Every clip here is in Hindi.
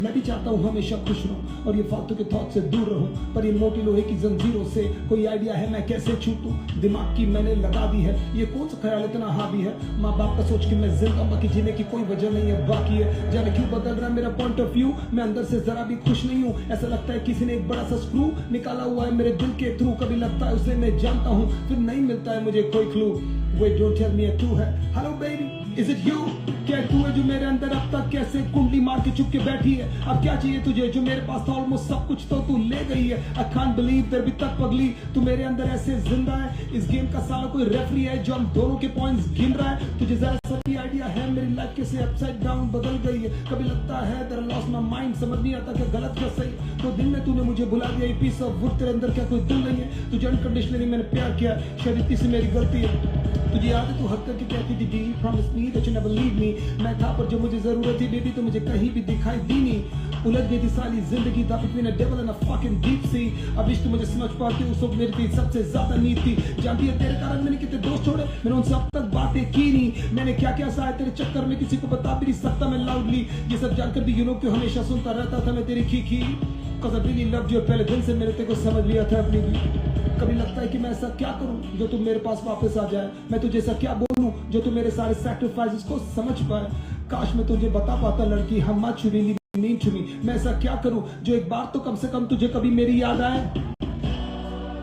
मैं भी चाहता हूँ हमेशा खुश रहूं और ये फालतू के थॉट से दूर रहूं, पर ये मोटी लोहे की जंजीरों से कोई आइडिया है मैं कैसे छूटूं? दिमाग की मैंने लगा दी है, ये कौन सा ख्याल इतना हावी है? माँ बाप का सोच के मैं जिंदा, बाकी जीने की कोई वजह नहीं है। बाकी है जाने क्यों बदल रहा है मेरा पॉइंट ऑफ व्यू, मैं अंदर से जरा भी खुश नहीं हूँ। ऐसा लगता है किसी ने एक बड़ा सा स्क्रू निकाला हुआ है मेरे दिल के थ्रू। कभी लगता है उसे मैं जानता हूँ, फिर नहीं मिलता है मुझे कोई clue. Wait, don't tell me too है। Hello baby, is it you? क्या तू है जो मेरे अंदर अब तक कैसे कुंडली मार के चुप के बैठी है? अब क्या चाहिए तुझे जो मेरे पास था ऑलमोस्ट सब कुछ तो तू ले गई है। I can't believe तेरे भी तक पगली तू मेरे अंदर ऐसे जिंदा है। इस गेम का साला कोई रेफरी है जो हम दोनों के पॉइंट्स गिन रहा है। तुझे जरा सा भी आइडिया है मेरी लाइफ कैसे अपसाइड डाउन बदल गई है? कभी लगता है तेरा लॉस माय माइंड, समझ नहीं आता क्या गलत क्या सही। तो दिन में तूने मुझे बुला दिया, पीस ऑफ वुड तेरे अंदर क्या कोई दिल नहीं है? तुझे अनकंडीशनली मैंने प्यार किया, शायद इतनी सी मेरी गलती है। तुझे याद है तू हक करके कहती थी D promise me that you never leave me. मैं था पर जो मुझे जरूरत थी बेबी तो मुझे कहीं भी दिखाई दी नहीं। उलझ गई थी सारी जिंदगी था between a devil and a fucking deep sea. अब इश्क मुझे समझ पाती उस वक्त मेरी थी सबसे ज्यादा नीड थी। जानती है तेरे कारण मैंने कितने दोस्त छोड़े, मैंने उनसे अब तक बातें की नहीं। मैंने क्या क्या सहा तेरे चक्कर में, किसी को बता भी नहीं सकता मैं लाउडली। ये सब जानकर भी क्यों हमेशा सुनता रहता था मैं तेरी खी Cause I really loved you, पहले दिन से मेरे तेरे को समझ लिया था अपनी भी। कभी लगता है कि मैं ऐसा क्या करूं जो तुम मेरे पास वापस आ जाए, मैं तुझे ऐसा क्या बोलूं जो तुम मेरे सारे सैक्रिफाइसेस को समझ पाए। काश मैं तुझे बता पाता लड़की how much you really mean to me। मैं ऐसा क्या करूं जो एक बार तो कम से कम तुझे कभी मेरी याद आए।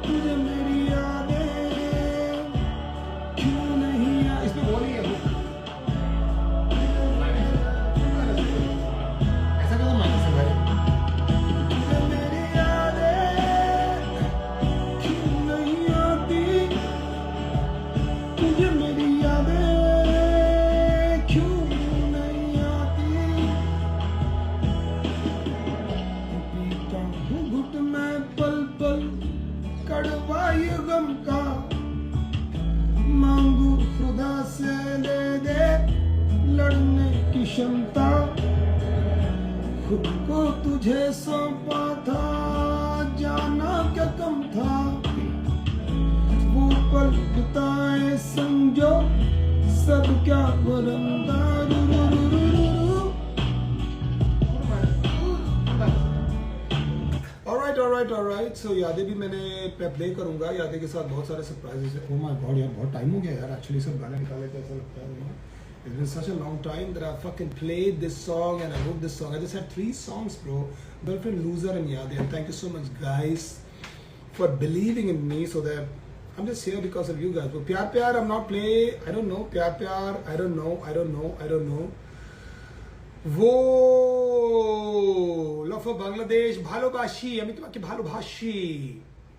तुझे मेरी यादें क्यों नहीं आए, इसमें बोली है ऐसा क्या माइक से भाई। मांगू खुदा से दे दे लड़ने की क्षमता, खुद को तुझे सौंपा था जाना क्या कम था। वो पल बिताए समझो सब क्या वरंदा। Alright. So यादें भी मैंने प्ले करूंगा, यादें के साथ बहुत सारे सरप्राइजेस है। Oh my God यार बहुत टाइम हो गया यार एक्चुअली सब गाने निकाले थे, ऐसा लगता है। It's been such a long time that I fucking played this song and I wrote this song. I just had 3 songs bro, Girlfriend, Loser and Yadein. And thank you so much guys for believing in me so that I'm just here because of you guys. But Pyar Pyar I'm not playing, I don't know, Pyar Pyar I don't know. वो लव फॉर बांग्लादेश ভালোবাসি আমি তোমাকে ভালোবাসি।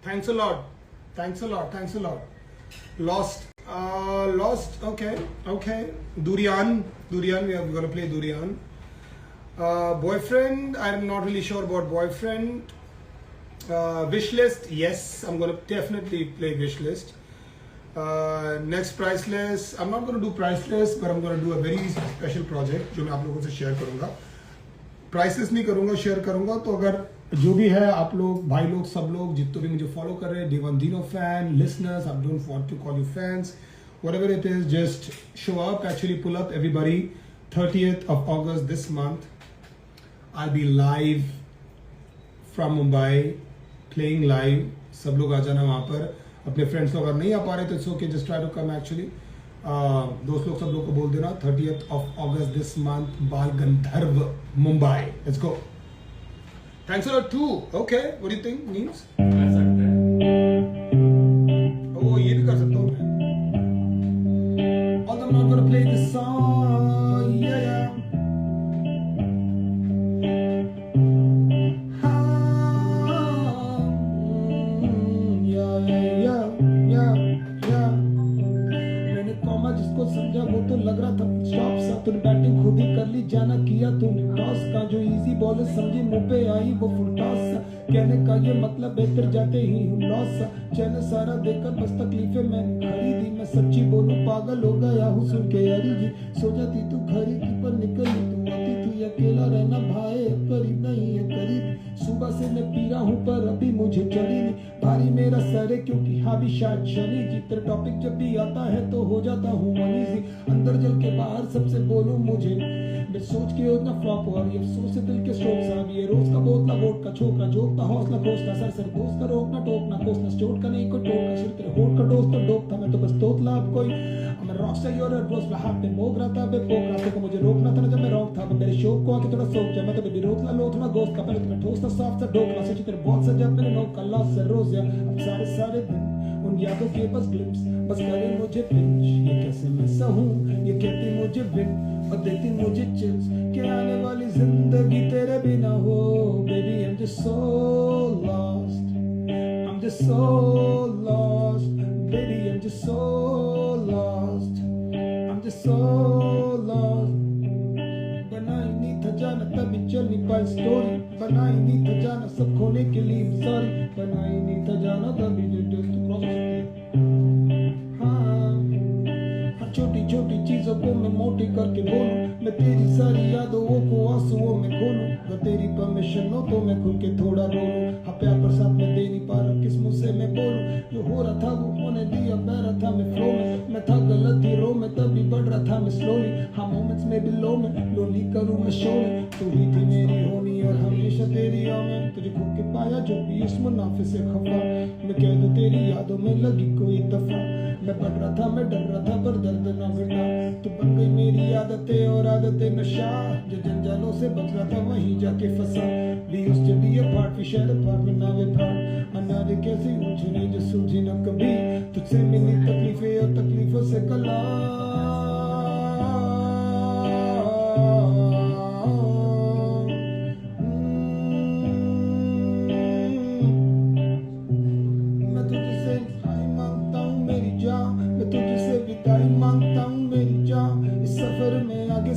Thanks a lot. Lost okay Durian we are going to play Durian। Boyfriend I'm not really sure about Boyfriend। Wish list yes I'm going to definitely play Wish list। Next Priceless I'm not going to do Priceless but I'm going to do a very special project जो मैं आप लोगों से शेयर करूंगा। Priceless नहीं करूंगा, शेयर करूंगा। तो अगर जो भी है आप लोग भाई लोग सब लोग जितने भी मुझे फॉलो कर रहे हैं, Devandino fan listeners I don't want to call you fans, whatever it is just show up, actually pull up everybody। 30th of August this month I'll be live from Mumbai playing live। सब लोग आ जाना वहां पर। अपने फ्रेंड्स लोग अगर नहीं आ पा रहे तो it's okay, just try to come actually. दोस्त लोग सब लोग को बोल देना 30th of August this month Bal Gandharva Mumbai. Let's go. Thanks a lot too. Okay what do you think means कर सकते हैं वो ये भी कर सकता हूं मैं। Although I'm not gonna play this song yeah समझा वो तो लग रहा था स्टॉप सा। तूने बैटिंग खुद ही कर ली, जाना किया तूने टॉस का। जो इजी बॉल समझी मुंह पे आई वो फुल टॉस सा। कहने का ये मतलब बेहतर जाते ही हूँ लॉस सा। चैनल सारा देखकर बस तकलीफें मैंने खरीदी। मैं सच्ची बोलूं पागल हो गया हूँ सुन के यारी जी। सो जाती तू घड़ी की पर निकली तू आती थी अकेला रहना भाई करीब नहीं है करीब। सुबह से मैं पी रहा हूँ पर अभी मुझे चढ़ी नहीं भारी में मेरा सर है क्योंकि हावी शायद शनि जी। तेरा टॉपिक जब भी आता है तो हो जाता हूँ अनईजी, अंदर जल के बाहर सबसे बोलूं मुझे, मैं सोच के योजना फ्लॉप हो रही है, अफसोस से दिल के स्ट्रोक्स आ भी है, रोज का बोतला वोट का छोकरा जोकता हौसला खोसला, सर सर दोस्त का रोकना टोकना कोसना, चोट का नहीं कोई टोकना, सिर तेरे होठ का दोस्त तो डोप था, मैं तो बस तोतला अब कोई, मैं रॉकस्टार योर रोज हाथ पे मोग रहा था, बे पोक रहा था, को मुझे रोकना था ना जब मैं रॉन्ग था, मेरे शौक को आके थोड़ा सोच जा, मैं तो बेबी रोतला लो थोड़ा गोश्त का, पहले तो मैं ठोस था सॉफ्ट सा डोकला, सच्ची तेरे बहुत सजा मैंने नोक का लॉस से रोज या अब सारे सारे दिन उन यादों के बस ग्लिम्स, बस करे मुझे पिंच, ये कैसे मैं सहूं, ये कहती मुझे विन और देती मुझे चिल्स, कि आने वाली जिंदगी तेरे बिना हो, baby I'm just so lost, I'm just so lost, baby I'm just so lost, I'm just so lost, बनाई नहीं था जाना तभी चल नहीं पाई स्टोरी, बनाई नहीं था जाना सब खोने के लिए सॉरी, बनाई नहीं था जाना तभी छोटी छोटी चीजों को मैं मोटी करके बोलूं, मैं तेरी सारी यादों को आंसुओं में खोलूं, अगर तेरी परमिशन हो तो मैं खुल के थोड़ा रो लूं, हाँ प्यार पर साथ में दे नहीं पा रहा किस मुंह से मैं बोलूं, जो हो रहा था वो होने दिया, बह रहा था मैं फ्लो में, मैं था गलत हीरो में तभी बढ़ रहा था मैं स्लोली, हाँ मोमेंट्स में भी लो में लोली करूं मैं शो में, तू ही थी मेरी होनी और हमेशा तेरी में, तुझे खुद के पाया जो भी इस मुनाफे से खफा, मैं कह दूं तेरी यादों में लगी कोई दफा, मैं बढ़ रहा था मैं डर रहा था पर दर्द ना मिटा, तो बन गई मेरी आदतें और आदतें नशा, जो जंजालों से बच रहा था वहीं जाके फंसा, we used to be apart, we shared apartment, now we're apart, अनारे कैसी उलझने जो सूझी न कभी, तुझसे मिली तकलीफें और तकलीफों से कला,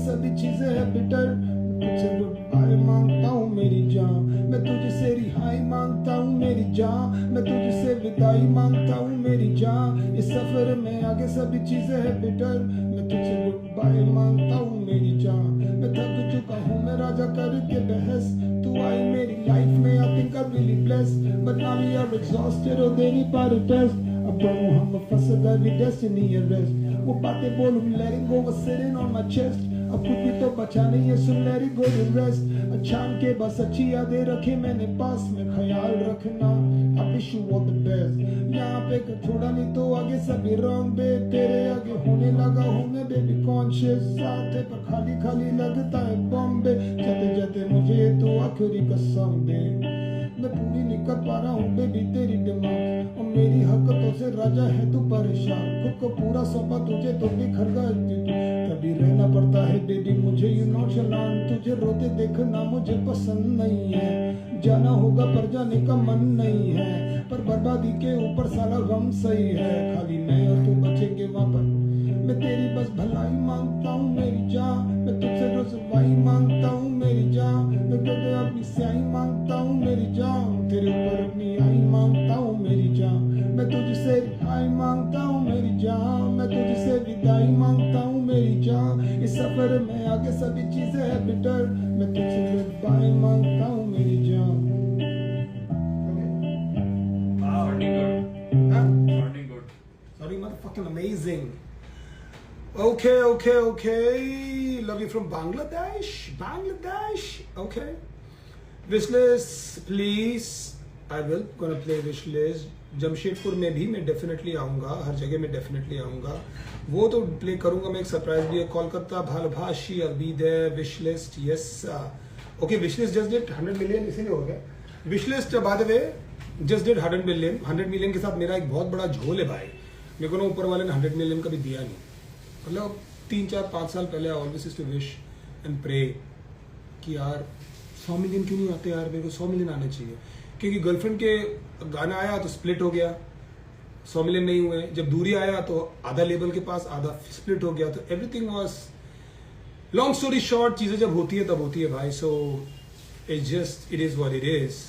सभी चीजें है बिटर, तुझसे गुड बाय मांगता हूँ मेरी जान, मैं तुझसे रिहाई मांगता हूँ मेरी जान, मैं तुझसे विदाई मांगता हूँ मेरी जान, इस सफर में आगे सभी चीजें है बिटर, मैं तुझसे गुड बाय मांगता हूँ मेरी जान, मैं थक चुका हूँ मैं राजा करके बहस, तू आई मेरी लाइफ में, I think I'm really blessed, but now we are exhausted और दे नहीं पा रहे टेस्ट, अब बढ़ूं हम फंस गए भी डेस्टिनी अरेस्ट, वो बातें बोलूं letting go was sitting on my chest, अब कुछ भी तो बचा नहीं है सुन let it go to rest, अचान के बस अच्छी यादें रखे मैंने पास में, ख्याल रखना I wish you all the best, यहाँ पे छोड़ा नहीं तो आगे सभी रॉन्ग बे, तेरे आगे होने लगा हूँ मैं बेबी कॉन्शियस, साथ है पर खाली खाली लगता है बॉम्बे, जाते जाते मुझे तो आखिरी कसम दे, मैं पूरी नहीं कर पा रहा हूँ बेबी तेरी डिमांड, और मेरी हरकतों से राजा है तू परेशान, खुद को पूरा सौंपा तुझे तो बिखर गया, कभी रहना पड़ता है बेबी मुझे यू नॉट चलान, तुझे रोते देखना मुझे पसंद नहीं है, जाना होगा पर जाने का मन नहीं है, पर बर्बादी के ऊपर साला गम सही है, खाली मैं और तू बचेंगे वहाँ पर, मैं तेरी बस भलाई मांगता हूँ मेरी जान, मैं तुझसे रुसवाई मांगता हूँ मेरी जान, मैं तुझे अपनी स्याही मांगता हूँ मेरी जान, तेरे ऊपर अपनी आई मांगता हूँ मेरी जान, मैं तुझसे रिहाई मांगता हूँ मेरी जान, मैं तुझसे विदाई मांगता हूँ मेरी जान, इस सफर में आगे सभी चीजें है बिटर, मैं तुझसे गुड बाय मांगता हूँ मेरी जान। Sounding good. Sorry, motherfucking amazing. Okay. Love you from Bangladesh. Okay. Wishlist, please. I will gonna play wishlist. Jamshedpur में भी मैं डेफिनेटली आऊँगा, हर जगह में डेफिनेटली आऊँगा, वो तो प्ले करूँगा मैं, एक सरप्राइज भी है, कोलकाता भालभाशी I'll be there, Wishlist yes okay, Wishlist just did 100 million इसीलिए हो गया, Wishlist by the way just did 100 million के साथ मेरा एक बहुत बड़ा झोल है भाई, मेरे को ना ऊपर वाले ने 100 मिलियन कभी दिया नहीं, मतलब 3, 4, 5 साल पहले I always used to wish and pray कि यार 100 मिलियन क्यों नहीं आते यार, मेरे को 100 मिलियन आने चाहिए, क्योंकि गर्लफ्रेंड के गाना आया तो स्प्लिट हो गया, 100 मिलियन नहीं हुए, जब दूरी आया तो आधा लेबल के पास आधा स्प्लिट हो गया, तो everything was long story short, चीजें जब होती है तब होती है भाई, so it is what it is.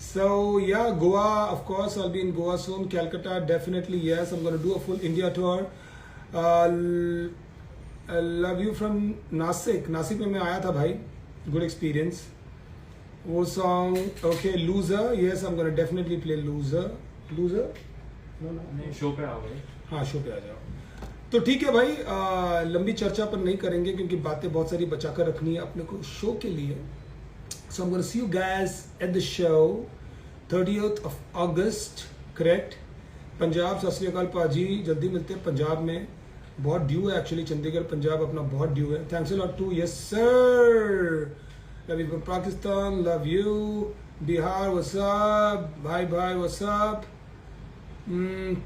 So yeah, Goa, of course, I'll be in Goa soon. Calcutta, definitely yes. I'm going to do a full India tour. I love you from Nasik. Nasik में मैं आया था भाई, good experience. वो song, okay, Loser. Yes, I'm going to definitely play Loser. Loser नहीं, शो पे आओ भाई। हाँ शो पे आ जाओ। तो ठीक है भाई, लंबी चर्चा पर नहीं करेंगे क्योंकि बातें बहुत सारी बचा कर रखनी है अपने को शो के लिए। So I am gonna see you guys at the show 30th of August, correct? Punjab. Sat Sri अकाल पाजी, जल्दी मिलते हैं पंजाब में। बहुत ड्यू है एक्चुअली, चंडीगढ़ पंजाब अपना बहुत ड्यू है। Thanks a lot too, yes sir. Love you from Pakistan, love you. Bihar what's up भाई, व्हाट्स अप।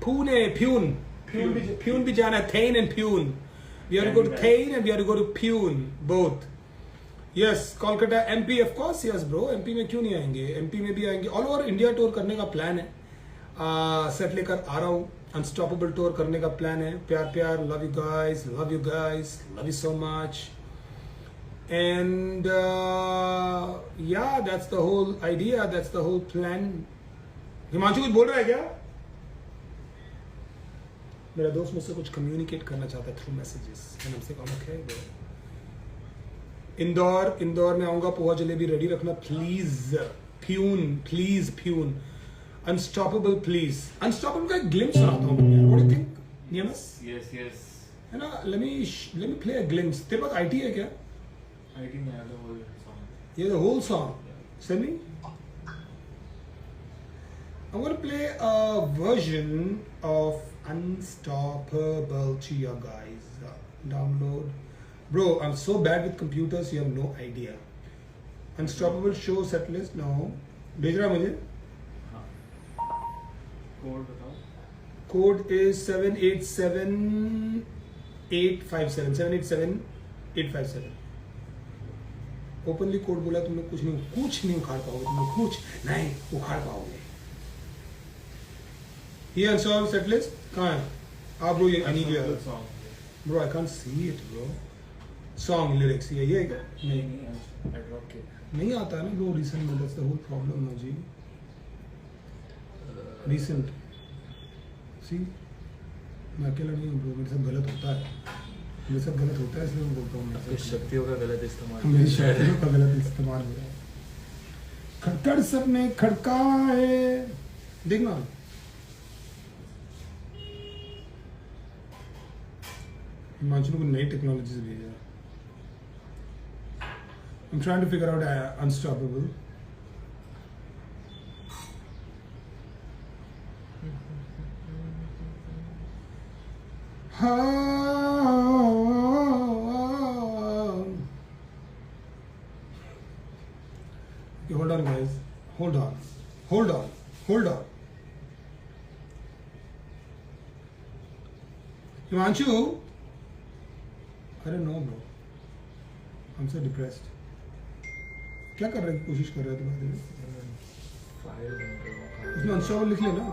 पुणे, Pune भी जाना है, Thane and Pune. We have to go to Thane and we have to go to Pune, both. Yes, Kolkata, MP, of course, yes bro. MP में क्यों नहीं आएंगे? MP में भी आएंगे। ऑल ओवर इंडिया टूर करने का प्लान है। सेट लेकर आ रहा हूँ, अनस्टॉपेबल टूर करने का प्लान है। प्यार, love you guys, love you so much. And yeah, that's the whole idea, that's the whole plan. Himanshu कुछ बोल रहा है क्या? मेरा दोस्त मुझसे कुछ कम्युनिकेट करना चाहता है थ्रू मैसेजेस। इंदौर में आऊंगा, पोहा जलेबी रेडी रखना प्लीज। प्यून अनस्टॉपेबल प्लीज। अनस्टॉपेबल का एक ग्लिम्स सुनाता हूं यार, what do you think? Yes है ना, let me play a glimpse. तेरे पास आईटी है क्या? आईटी में द होल सॉन्ग। ये the whole song send me. I'm gonna play a version of Unstoppable to you guys. Download. Bro, I'm so bad with computers, you have no idea. Unstoppable show set list. No. भेज रहा मुझे? हाँ। कोड बताओ। Code is 787857. 787857. ओपनली कोड बोला तुमने, कुछ नहीं उखाड़ पाओगे, तुमने कुछ नहीं उखाड़ पाओगे। ये अनसॉल्व सेट लिस्ट कहाँ है? आप ब्रो, ये I need your bro, I can't see it bro. Song lyrics ये है क्या? नहीं आता है ना ब्रो रिसेंट में, दैट्स द होल प्रॉब्लम ना जी। रिसेंट सी मैं अकेला नहीं हूँ ब्रो, मेरे साथ गलत होता है, इसलिए मैं बोलता हूँ मेरी शक्तियों का गलत इस्तेमाल हो रहा है। खड़खड़ सबने खड़का है, देखना। हिमांशु को नई टेक्नोलॉजीज भेजा। I'm trying to figure out Unstoppable. Okay, hold on guys. Hold on. Himanshu, I don't know bro. I'm so depressed. क्या कर रहे हैं? कोशिश कर रहे हैं तुम्हारे इसमें अनस्टॉपेबल लिख लेना।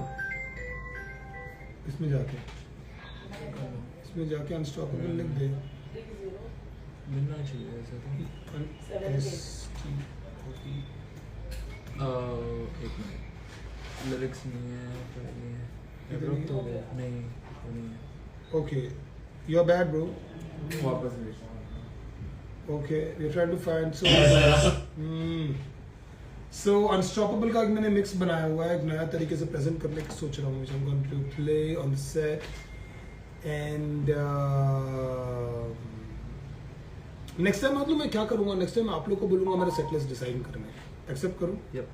इसमें जाके अनस्टॉपेबल लिख दे। मिलना चाहिए ऐसा तो। एक मिनट, लिरिक्स नहीं है, नहीं तो नहीं है। Okay, you're bad bro. वापस भेजना। Okay, we're trying to find so Unstoppable का मैंने मिक्स बनाया हुआ है, एक नया तरीके से प्रेजेंट करने की सोच रहा हूँ। I'm going to play on the set and next time मतलब मैं क्या करूँगा, नेक्स्ट टाइम आप लोग को बोलूँगा मेरा सेट लिस्ट डिसाइड करने। एक्सेप्ट करूँ? यप।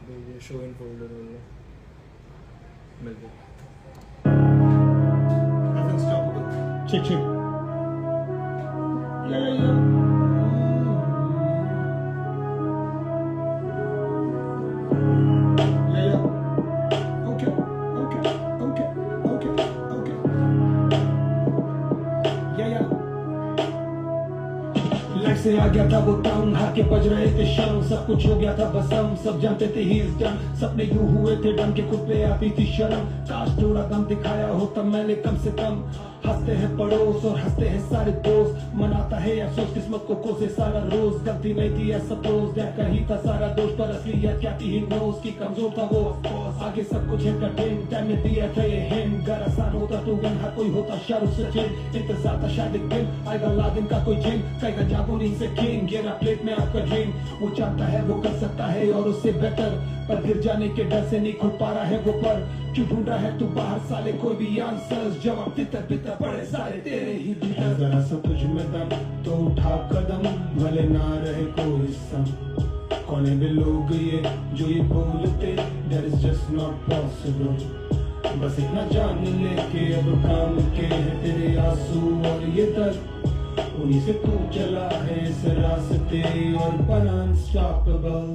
ये शो इन फोल्डर वाला मिल गया। Unstoppable. Check. Yeah. Okay. Yeah. Life से आ गया था वो टाउन, हाके बज रहे थे शर्म, सब कुछ हो गया था बस हम सब जानते थे ही इज डन। सपने यूं हुए थे डन के खुद पे आती थी शर्म, काश थोड़ा दम दिखाया होता मैंने कम से कम। हंसते हैं पड़ोस और हंसते हैं सारे दोस्त, मनाता है अफसोस किस्मत को कोसे सारा रोज। गलती नहीं थी ऐसा सपोज, दैट का ही था सारा दोष, पर असलियत क्या थी ही नोस की कमजोर था वो। आगे सब कुछ है कठिन, टाइम में दिया था ये हिंट, घर आसान होता तो विन हर कोई होता शाहरुख सचिन। इंतजार था शायद एक दिन आएगा लादिन का कोई जिन, कहेगा जागो नींद से किंग, गिरा प्लेट में आपका ड्रीम। वो चाहता है वो कर सकता है और उससे बेटर, पर गिर जाने के डर से नहीं खुल पा रहा है वो। पर क्यों ढूंढ रहा है तू बाहर साले कोई भी आंसर्स, जवाब तितर बितर पड़े सारे तेरे ही भीतर। जरा सा तुझ में दम तो उठा कदम, भले ना रहे कोई संग। कौन है वे लोग ये जो ये बोलते, that is just not possible। बस इतना जान ले के अब काम के है तेरे आंसू और ये दर्द, उन्हीं से तू चला है इस रास्ते और बना अनस्टॉपेबल।